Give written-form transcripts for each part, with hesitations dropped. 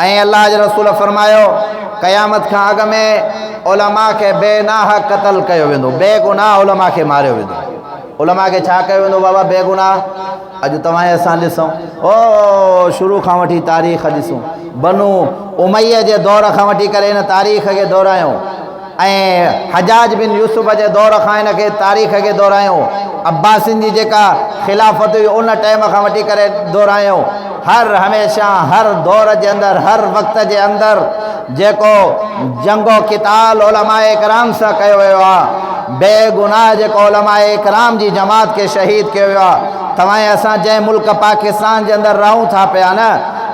ऐं अल्लाह जे रसूल फरमायो क़यामत खां अॻु में उलमा खे बेनाह क़त्ल कयो वेंदो, बेगुनाह उलमा खे मारियो वेंदो। उलमा खे छा कयो वेंदो बाबा? बेगुनाह। अॼु तव्हां असां ॾिसूं ओ शुरू खां वठी तारीख़ ॾिसूं, बनु उमैया जे दौर खां वठी करे इन तारीख़ खे दोहरायूं ऐं हजाज बिन यूसुफ जे दौर खां इन खे तारीख़ खे दोहरायूं, अब्बासिन जी जेका ख़िलाफ़त हुई उन टाइम खां वठी करे दोहरायूं। हर हमेशा हर दौर जे अंदरि हर वक़्त जे अंदरि जेको जंगो क़िताल उलमाए कराम सां कयो वियो आहे, बेगुनाह जेको उलमाए कराम जी जमात के शहीद कयो वियो आहे। तव्हां असां जंहिं मुल्क पाकिस्तान जे अंदरि रहूं था पिया न,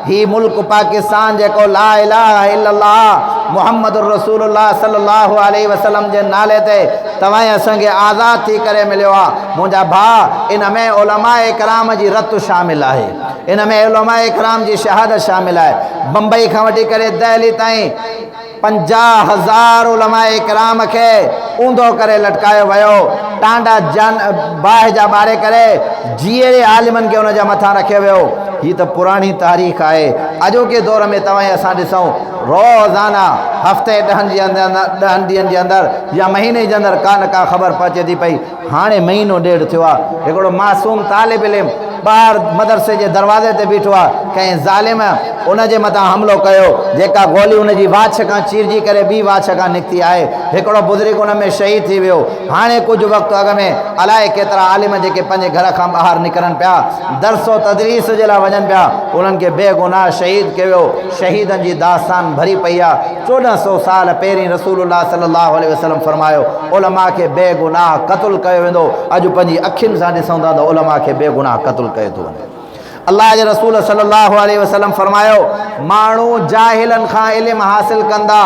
ही मुल्क पाकिस्तान जेको ला इलाहा इल्लल्लाह मुहम्मद रसूलुल्लाह सल्लल्लाहु अलैहि वसल्लम जे नाले ते तव्हां असांखे आज़ाद थी करे मिलियो आहे। मुंहिंजा भाउ, इन में उलमाए कराम जी रत शामिल आहे, इन में उलमाए कराम जी शहादत शामिल आहे। बम्बई खां वठी करे दिल्ली ताईं 50,000 उलमाए कराम खे ऊंधो करे लटकायो वियो, टांडा जन बाहि जा ॿारे करे जीअरे आलिमनि खे उनजा मथां रखियो वियो। ही त पुराणी तारीख़ आहे। अॼोके दौर में तव्हां असां ॾिसूं रोज़ाना हफ़्ते 10 ॾींहंनि जे अंदरि या महीने जे अंदरि का न का ख़बर पहुचे थी पई। हाणे महीनो ॾेढ थियो आहे, हिकिड़ो मासूम तालिब इल्म ॿाहिरि मदरसे जे दरवाज़े ते बीठो आहे, कंहिं ज़ालिम उन जे मथां हमिलो कयो, जेका गोली उन जी वाछ खां चीरजी करे ॿी वाछ खां निकिती आहे। हिकिड़ो बुज़ुर्ग उन में शहीद थी वियो। हाणे कुझु वक़्तु अॻु में अलाए केतिरा आलिम जेके पंहिंजे घर खां ॿाहिरि निकिरनि पिया, दरसो तदरीस जे लाइ वञनि पिया, उन्हनि खे बेगुनाह शहीद कयो। शहीदनि जी दास्तान भरी पई आहे। 1400 साल पहिरीं रसूलुल्लाह सल्लल्लाहु अलैहि वसल्लम फरमायो उलमा खे बेगुनाह क़त्ल कयो वेंदो। अॼु पंहिंजी अखियुनि सां ॾिसूं था त उलमा खे बेगुनाह क़त्ल कयो थो वञे। अल्लाह जे रसूल सल्लल्लाहु अलैहि वसल्लम फरमायो माण्हू जाहिलनि खां इल्मु हासिल कंदा।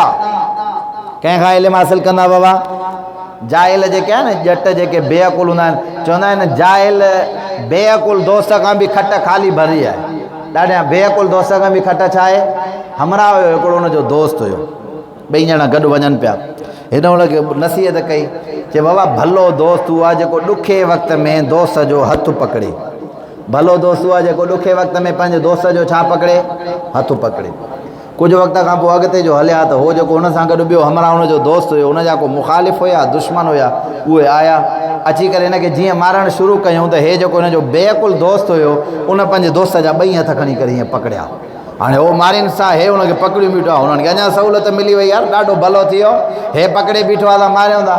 कंहिंखां इल्मु हासिल कंदा बाबा? जाहिल जेके आहे न, ॼट जेके बेअकुल हूंदा आहिनि, चवंदा आहिनि जाहिल बेअकुल दोस्त खां बि खट ख़ाली भरी आहे। ॾाढा बेअकुल दोस्त खां बि खट छा आहे? हमरा हुयो हिकिड़ो हुनजो दोस्त हुयो, ॿई ॼणा गॾु वञनि पिया। हिन हुनखे नसीहत कई, चए बाबा भलो दोस्त उहो आहे जेको ॾुखे वक़्त में दोस्त जो हथु पकड़े। भलो दोस्त उहो आहे जेको ॾुखे वक़्त में पंहिंजे दोस्त जो छा पकड़े? हथु पकड़े। कुझु वक़्त खां पोइ अॻिते जो हलिया त उहो जेको हुन सां गॾु ॿियो हमरा हुनजो दोस्त हुयो, हुनजा को मुखालिफ़ हुया, दुश्मन हुया, उहे आया अची करे हिनखे जीअं मारणु शुरू कयूं त हे जेको हिनजो बेअकुल दोस्त हुयो उन पंहिंजे दोस्त जा ॿई हथ खणी करे हीअं पकड़िया। हाणे उहो मारियुनि सां हे हुनखे पकड़ियूं बीठो आहे, हुननि खे अञा सहूलियत मिली वई, यार ॾाढो भलो थी वियो, हे पकड़े बीठो आहे त मारियूं था।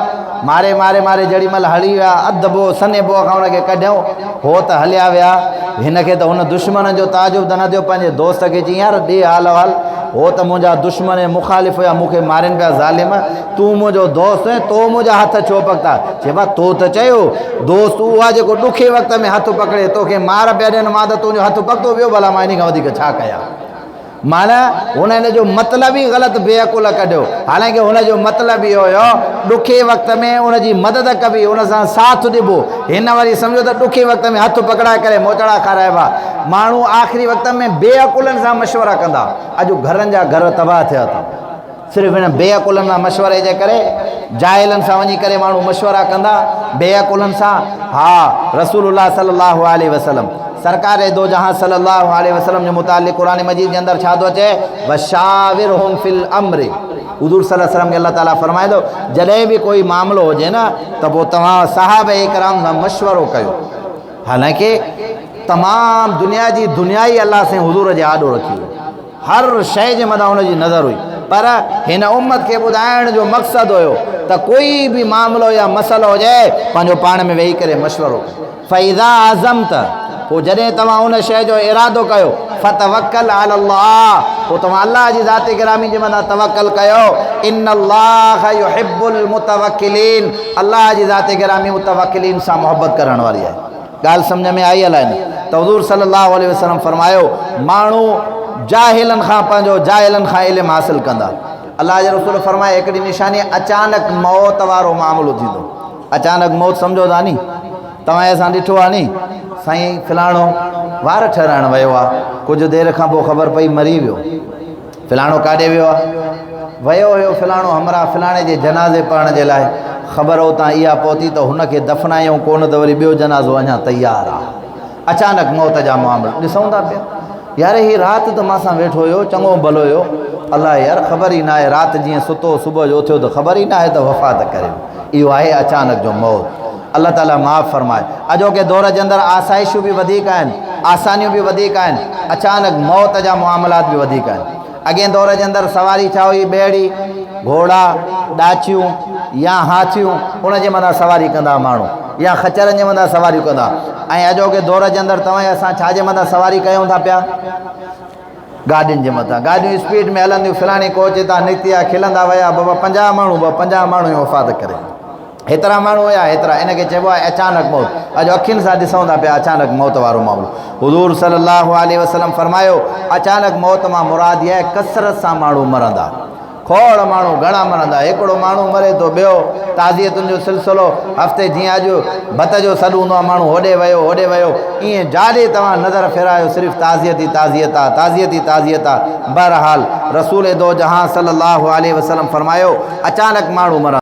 मारे मारे मारे जेॾी महिल हली विया, अधु बोह सने बोह खां हुनखे कढियऊं, हो त हलिया विया। हिनखे त हुन दुश्मन जो ताजुब त न थियो, पंहिंजे दोस्त खे चई यार ॾे हाल हाल, हो त मुंहिंजा दुश्मन ऐं मुखालिफ़ हुया, मूंखे मारनि पिया ज़ालिम, तूं मुंहिंजो दोस्त ऐं तो मुंहिंजा हथ छो पकता? चइबा तो त चयो दोस्त उहो आहे जेको ॾुखे वक़्त में हथु पकड़े, तोखे मार पिया ॾियनि, मां त तुंहिंजो हथु पकड़ो वियो, भला मां इन खां वधीक छा कयां? माना हुन जो मतिलबु ई ग़लति बेअकुल कढियो। हालांकि हुनजो मतिलबु इहो हुयो ॾुखे वक़्त में उनजी मदद कबी, उन सां साथ ॾिबो। हिन वरी सम्झो त ॾुखे वक़्त में हथु पकड़ाए करे मोचड़ा खाराइबा। माण्हू आख़िरी वक़्त में बेअकुलनि सां मशवरा कंदा। अॼु घरनि जा घर तबाह थिया था सिर्फ़ु हिन बेअकुलनि सां मशवरे जे करे। जाहिलनि सां वञी करे माण्हू मशवरा कंदा, बेअकुलनि सां। हा, रसूलुल्लाह सल्लल्लाहु अलैहि वसल्लम सरकार दो जहां सल्लल्लाहु अलैहि वसल्लम जे मुतालिक़ कुरान मजीद के अंदर छा थो अचे? वशाविरहुम फिल अम्र। हुज़ूर सल्लल्लाहु अलैहि वसल्लम के अल्लाह ताला फरमाए थो जॾहिं बि कोई मामिलो हुजे न त पोइ तव्हां सहाबा किराम सां मशवरो कयो। हालांकि तमामु दुनिया जी दुनिया ई अल्लाह से हुज़ूर जे आॾो रखी हुई, हर शइ जे मथां हुनजी नज़र हुई, पर हिन उम्मत खे ॿुधाइण जो मक़सदु हुयो त कोई बि मामिलो या मसइलो हुजे पंहिंजो पाण में वेही करे मशवरो कयो। फ़इज़ा आज़म त पोइ जॾहिं तव्हां उन शइ जो इरादो कयो, फ़तवक्कल अलल्लाह, पोइ तव्हां अल्लाह जी ज़ात गिरामी जे मथां तवक्कल कयो। इन्नल्लाह युहिब्बुल मुतवक्किलीन, अल्लाह जी ज़ात गिरामी मुतवक्किलीन सां मोहब्बत करण वारी आहे। ॻाल्हि सम्झ में आई अलाए न? त हुज़ूर सल्लल्लाहु अलैहि वसल्लम फरमायो माण्हू जाहिलनि खां पंहिंजो जाहिलनि खां इल्मु हासिल कंदा। अल्लाह जे रसूल फरमाए हिकिड़ी निशानी अचानक मौत वारो मामिलो थींदो। अचानक मौत सम्झो था नी, तव्हां असां ॾिठो आहे नी, साईं फिलाणो वार ठहिराइण वियो आहे, कुझु देरि खां पोइ ख़बर पई मरी वियो। फिलाणो काॾे वियो आहे? वियो हुयो फिलाणो हमरा फिलाणे जे जनाज़े पढ़ण जे लाइ, ख़बर उतां इहा पहुती त हुनखे दफ़नायूं कोन त वरी ॿियो जनाज़ो अञा तयारु आहे। अचानक मौत जा मामिला ॾिसूं था पिया। यार ही रात तो मां सां वेठो हुयो चङो भलो हुयो अल्लाह यार ख़बर ई ना आहे रात जीअं सुतो सुबुह जो उथियो त ख़बर ई ना आहे त वफ़ात करे इहो आहे अचानक जो मौत अल्लाह ताला माफ़ फरमाए अॼोके दौर जे अंदरि आसाइशूं बि वधीक आहिनि आसानियूं बि वधीक आहिनि अचानक मौत जा मामलात बि वधीक आहिनि अॻे दौर जे अंदरि सवारी छा हुई ॿेड़ी घोड़ा ॾाचियूं या हाथियूं उन जे मथां सवारी कंदा माण्हू या खचरनि जे मथां सवारियूं कंदा ऐं अॼोके दौर जे अंदरि तव्हां असां छा जे मथां सवारी कयूं था पिया गाॾियुनि जे मथां गाॾियूं स्पीड में हलंदियूं फलाणी कोच तां निकिती आहे खिलंदा विया बाबा 50 माण्हू 50 माण्हू ई वफ़ात करे हेतिरा माण्हू हुया हेतिरा इनखे चइबो आहे अचानक मौत अॼु अखियुनि सां ॾिसूं था पिया अचानक मौत वारो मामलो हुज़ूर सल्लल्लाहु अलैहि वसल्लम फरमायो अचानक मौत मां मुराद इहा आहे कसरत सां माण्हू मरंदा खोड़ माण्हू घणा मरंदा हिकिड़ो माण्हू मरे थो ॿियो ताज़ियतुनि जो सिलसिलो हफ़्ते जीअं अॼु भत जो सॾु हूंदो आहे माण्हू होॾे वियो ईअं जाॾे तव्हां नज़र फेरायो सिर्फ़ु ताज़ियत ई ताज़ियत आहे बहरहाल रसूल दो जहां सल्लल्लाहु अलैहि वसल्लम फरमायो अचानक माण्हू मरंदा